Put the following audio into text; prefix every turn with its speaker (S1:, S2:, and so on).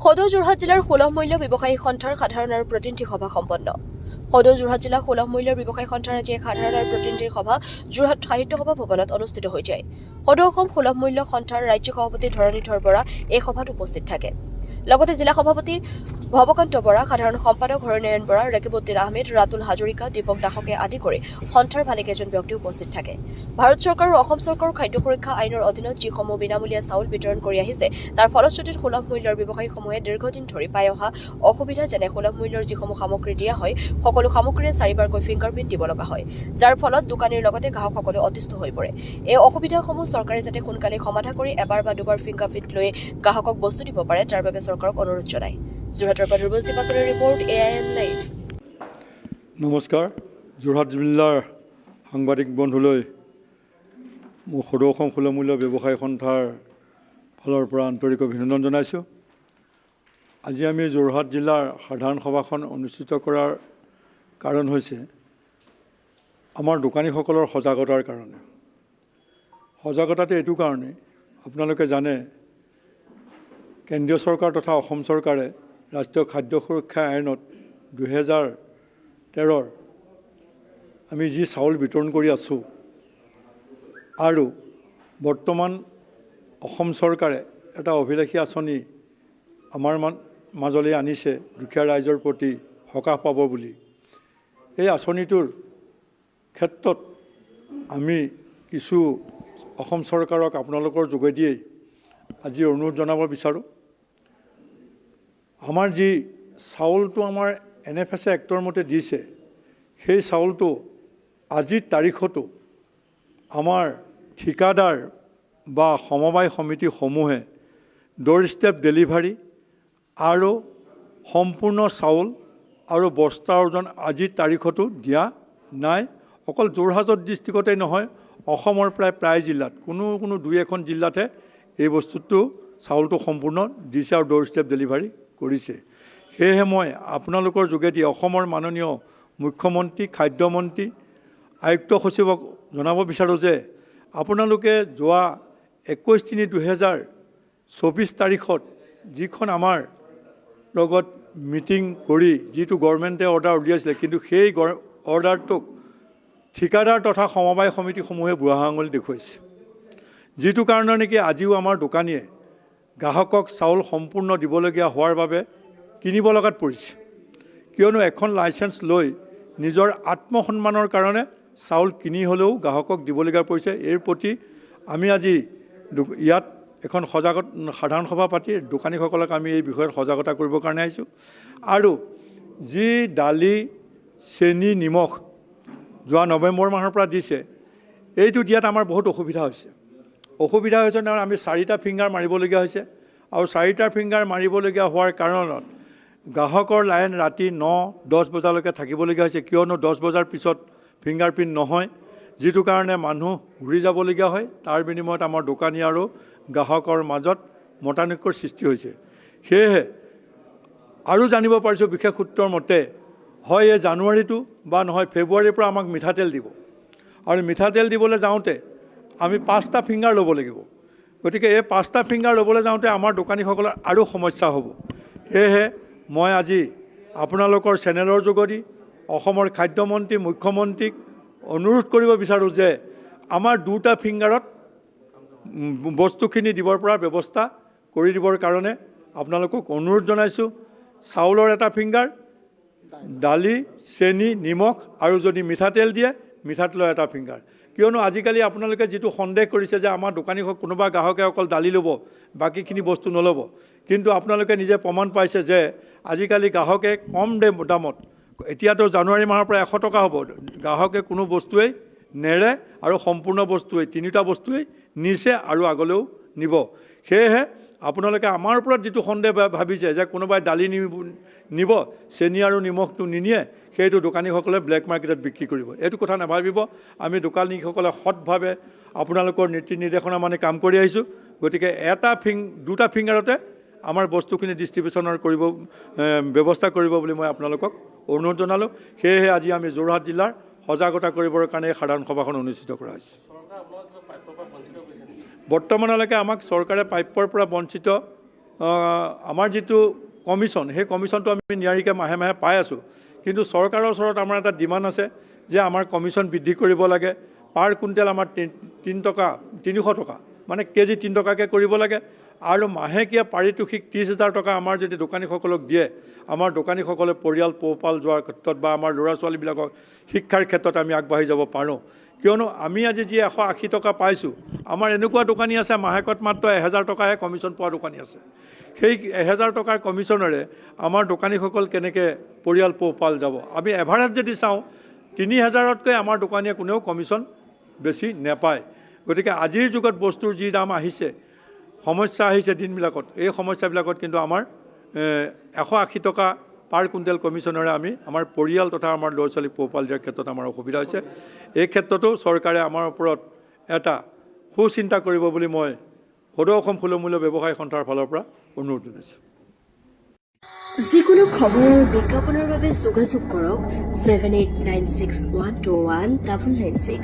S1: সদৌ যোৰহাট জিলাৰ সুলভ মূল্য ব্যৱসায়ী সন্থাৰ সাধাৰণ আৰু প্ৰতিনিধি সভা সম্পন্ন। সদৌ যোৰহাট জিলা সুলভ মূল্যৰ ব্যৱসায়ী সন্থাৰ আজি এক সাধাৰণ আৰু প্ৰতিনিধিৰ সভা যোৰহাট সাহিত্য সভা ভৱনত অনুষ্ঠিত হৈ যায়। সদৌ অসম সুলভ মূল্য সন্থাৰ ৰাজ্যিক সভাপতি ধৰণীধৰ বৰা এই সভাত উপস্থিত থাকে। লগতে জিলা সভাপতি ভৱকান্ত বৰা, সাধাৰণ সম্পাদক হৰনয়ন বৰা, ৰকিবউদ্দিন আহমেদ, ৰাতুল হাজৰিকা, দীপক দাসকে আদি কৰি সন্থাৰ ভালেকেইজন ব্যক্তি উপস্থিত থাকে। ভাৰত চৰকাৰ আৰু অসম চৰকাৰৰ খাদ্য সুৰক্ষা আইনৰ অধীনত যিসমূহ বিনামূলীয়া চাউল বিতৰণ কৰি আহিছে, তাৰ ফলশ্ৰুতিত সুলভ মূল্যৰ ব্যৱসায়ীসমূহে দীৰ্ঘদিন ধৰি পাই অহা অসুবিধা যেনে সুলভ মূল্যৰ যিসমূহ সামগ্ৰী দিয়া হয়, সকলো সামগ্ৰীৰে 4বাৰকৈ ফিংগাৰপ্ৰিণ্ট দিব লগা হয়, যাৰ ফলত দোকানীৰ লগতে গ্ৰাহকসকলে অতিষ্ঠ হৈ পৰে। এই অসুবিধাসমূহ চৰকাৰে যাতে সোনকালে সমাধা কৰি এবাৰ বা দুবাৰ ফিংগাৰপ্ৰিণ্ট লৈ গ্ৰাহকক বস্তু দিব পাৰে, তাৰ বাবে চৰকাৰক অনুৰোধ জনায়। যোৰহাটৰ পৰা ধ্ৰুৱজ্যোতি পাচলিৰ ৰিপৰ্ট, AIN লাইভ।
S2: নমস্কাৰ। যোৰহাট জিলাৰ সাংবাদিক বন্ধুলৈ মই সদৌ অসম সুলভ মূল্য ব্যৱসায়ী সন্থাৰ ফালৰ পৰা আন্তৰিক অভিনন্দন জনাইছোঁ। আজি আমি যোৰহাট জিলাৰ সাধাৰণ সভাখন অনুষ্ঠিত কৰাৰ কাৰণ হৈছে আমাৰ দোকানীসকলৰ সজাগতাৰ কাৰণে। সজাগতাটো এইটো কাৰণে, আপোনালোকে জানে কেন্দ্ৰীয় চৰকাৰ তথা অসম চৰকাৰে ৰাষ্ট্ৰীয় খাদ্য সুৰক্ষা আইনত 2013 আমি যি চাউল বিতৰণ কৰি আছোঁ আৰু বৰ্তমান অসম চৰকাৰে এটা অভিলাষী আঁচনি আমাৰ মাজলৈ আনিছে দুখীয়া ৰাইজৰ প্ৰতি সকাহ পাব বুলি। এই আঁচনিটোৰ ক্ষেত্ৰত আমি কিছু অসম চৰকাৰক আপোনালোকৰ যোগেদিয়েই আজি অনুৰোধ জনাব বিচাৰোঁ। আমাৰ যি চাউলটো আমাৰ NFS এক্টৰ মতে দিছে, সেই চাউলটো আজিৰ তাৰিখতো আমাৰ ঠিকাদাৰ বা সমবায় সমিতিসমূহে ডোৰ ষ্টেপ ডেলিভাৰী আৰু সম্পূৰ্ণ চাউল আৰু বস্তাৰ ওজন আজিৰ তাৰিখতো দিয়া নাই। অকল যোৰহাটত ডিষ্ট্ৰিক্টতেই নহয়, অসমৰ প্ৰায় জিলাত কোনো দুই এখন জিলাতহে এই বস্তুটো চাউলটো সম্পূৰ্ণ দিছে আৰু ডোৰ ষ্টেপ ডেলিভাৰী কৰিছে। সেয়েহে মই আপোনালোকৰ যোগেদি অসমৰ মাননীয় মুখ্যমন্ত্ৰী, খাদ্যমন্ত্ৰী, আয়ুক্ত সচিবক জনাব বিচাৰোঁ যে আপোনালোকে যোৱা 21/3/2024 তাৰিখত যিখন আমাৰ লগত মিটিং কৰি যিটো গভৰ্ণমেণ্টে অৰ্ডাৰ উলিয়াইছিলে, কিন্তু সেই অৰ্ডাৰটোক ঠিকাদাৰ তথা সমবায় সমিতিসমূহে বুঢ়া আঙুলি দেখুৱাইছে, যিটো কাৰণে নেকি আজিও আমাৰ দোকানীয়ে গ্ৰাহকক চাউল সম্পূৰ্ণ দিবলগীয়া হোৱাৰ বাবে কিনিব লগাত পৰিছে। কিয়নো এখন লাইচেঞ্চ লৈ নিজৰ আত্মসন্মানৰ কাৰণে চাউল কিনি হ'লেও গ্ৰাহকক দিবলগীয়া পৰিছে। এই প্ৰতি আমি আজি ইয়াত এখন সাধাৰণ সভা পাতি দোকানীসকলক আমি এই বিষয়ত সজাগতা কৰিবৰ কাৰণে আহিছোঁ। আৰু যি দালি, চেনি, নিমখ যোৱা নৱেম্বৰ মাহৰ পৰা দিছে, এইটো দিয়াত আমাৰ বহুত অসুবিধা হৈছে নহয়, আমি 4টা ফিংগাৰ মাৰিবলগীয়া হৈছে আৰু 4টা ফিংগাৰ মাৰিবলগীয়া হোৱাৰ কাৰণত গ্ৰাহকৰ লাইন ৰাতি 9-10 বজালৈকে থাকিবলগীয়া হৈছে। কিয়নো 10 বজাৰ পিছত ফিংগাৰপ্ৰিণ্ট নহয়, যিটো কাৰণে মানুহ ঘূৰি যাবলগীয়া হয়। তাৰ বিনিময়ত আমাৰ দোকানী আৰু গ্ৰাহকৰ মাজত মতানৈক্যৰ সৃষ্টি হৈছে। সেয়েহে আৰু জানিব পাৰিছোঁ বিশেষ সূত্ৰৰ মতে, হয় এই জানুৱাৰীটো বা নহয় ফেব্ৰুৱাৰীৰ পৰা আমাক মিঠাতেল দিব, আৰু মিঠাতেল দিবলৈ যাওঁতে আমি 5টা ফিংগাৰ ল'ব লাগিব। গতিকে এই 5টা ফিংগাৰ ল'বলৈ যাওঁতে আমাৰ দোকানীসকলৰ আৰু সমস্যা হ'ব। সেয়েহে মই আজি আপোনালোকৰ চেনেলৰ যোগেদি অসমৰ খাদ্যমন্ত্ৰী, মুখ্যমন্ত্ৰীক অনুৰোধ কৰিব বিচাৰোঁ যে আমাৰ 2টা ফিংগাৰত বস্তুখিনি দিবৰ পৰা ব্যৱস্থা কৰি দিবৰ কাৰণে আপোনালোকক অনুৰোধ জনাইছোঁ। চাউলৰ এটা ফিংগাৰ, দালি, চেনি, নিমখ আৰু যদি মিঠাতেল দিয়ে, মিঠাতেলৰ এটা ফিংগাৰ। কিয়নো আজিকালি আপোনালোকে যিটো সন্দেহ কৰিছে যে আমাৰ দোকানীক কোনোবা গ্ৰাহকে অকল দালি ল'ব, বাকীখিনি বস্তু নল'ব, কিন্তু আপোনালোকে নিজে প্ৰমাণ পাইছে যে আজিকালি গ্ৰাহকে কম দামত, এতিয়াতো জানুৱাৰী মাহৰ পৰা 100 টকা হ'ব, গ্ৰাহকে কোনো বস্তুৱেই নেৰে আৰু সম্পূৰ্ণ বস্তুৱেই 3টা বস্তুৱেই নিছে আৰু আগলৈও নিব। সেয়েহে আপোনালোকে আমাৰ ওপৰত যিটো সন্দেহ ভাবিছে যে কোনোবাই দালি নিব, চেনি আৰু নিমখটো নিনিয়ে, সেইটো দোকানীসকলে ব্লেক মাৰ্কেটত বিক্ৰী কৰিব, এইটো কথা নাভাবিব। আমি দোকানীসকলে সৎভাৱে আপোনালোকৰ নীতি নিৰ্দেশনা মানে কাম কৰি আহিছোঁ। গতিকে 2টা ফিংগাৰতে আমাৰ বস্তুখিনি ডিষ্ট্ৰিবিউশ্যনৰ ব্যৱস্থা কৰিব বুলি মই আপোনালোকক অনুৰোধ জনালোঁ। সেয়েহে আজি আমি যোৰহাট জিলাৰ সজাগতা কৰিবৰ কাৰণে সাধাৰণ সভাখন অনুষ্ঠিত কৰা হৈছে। বৰ্তমানলৈকে আমাক চৰকাৰে প্ৰাপ্যৰ পৰা বঞ্চিত আমাৰ যিটো কমিশ্যন সেই কমিশ্যনটো আমি নিয়াৰিকৈ মাহে মাহে পাই আছোঁ কিন্তু চৰকাৰৰ ওচৰত আমাৰ এটা ডিমাণ্ড আছে যে আমাৰ কমিশ্যন বৃদ্ধি কৰিব লাগে পাৰ কুইণ্টেল আমাৰ 300 টকা মানে কেজি 3 টকাকৈ কৰিব লাগে আৰু মাহেকীয়া পাৰিতোষিক 30,000 টকা আমাৰ যদি দোকানীসকলক দিয়ে আমাৰ দোকানীসকলে পৰিয়াল পোহপাল যোৱাৰ ক্ষেত্ৰত বা আমাৰ ল'ৰা ছোৱালীবিলাকক শিক্ষাৰ ক্ষেত্ৰত আমি আগবাঢ়ি যাব পাৰোঁ কিয়নো আমি আজি যি 180 টকা পাইছোঁ আমাৰ এনেকুৱা দোকানী আছে মাহেকত মাত্ৰ 1,000 টকাহে কমিশ্যন পোৱা দোকানী আছে সেই 1,000 টকাৰ কমিশ্যনেৰে আমাৰ দোকানীসকল কেনেকৈ পৰিয়াল পোহপাল যাব আমি এভাৰেজ যদি চাওঁ 3,000তকৈ আমাৰ দোকানীয়ে কোনেও কমিশ্যন বেছি নেপায় গতিকে আজিৰ যুগত বস্তুৰ যি দাম আহিছে সমস্যা আহিছে দিনবিলাকত এই সমস্যাবিলাকত কিন্তু আমাৰ 180 টকা পাৰ কুইণ্টেল কমিশ্যনেৰে আমি আমাৰ পৰিয়াল তথা আমাৰ ল'ৰা ছোৱালীক পোহপাল দিয়াৰ ক্ষেত্ৰত আমাৰ অসুবিধা হৈছে এই ক্ষেত্ৰতো চৰকাৰে আমাৰ ওপৰত এটা সুচিন্তা কৰিব বুলি মই সদৌ অসম সুলভ মূল্য ব্যৱসায়ী সন্থাৰ ফালৰ পৰা অনুৰোধ জনাইছোঁ
S1: যিকোনো খবৰ আৰু বিজ্ঞাপনৰ বাবে যোগাযোগ কৰক 7896121996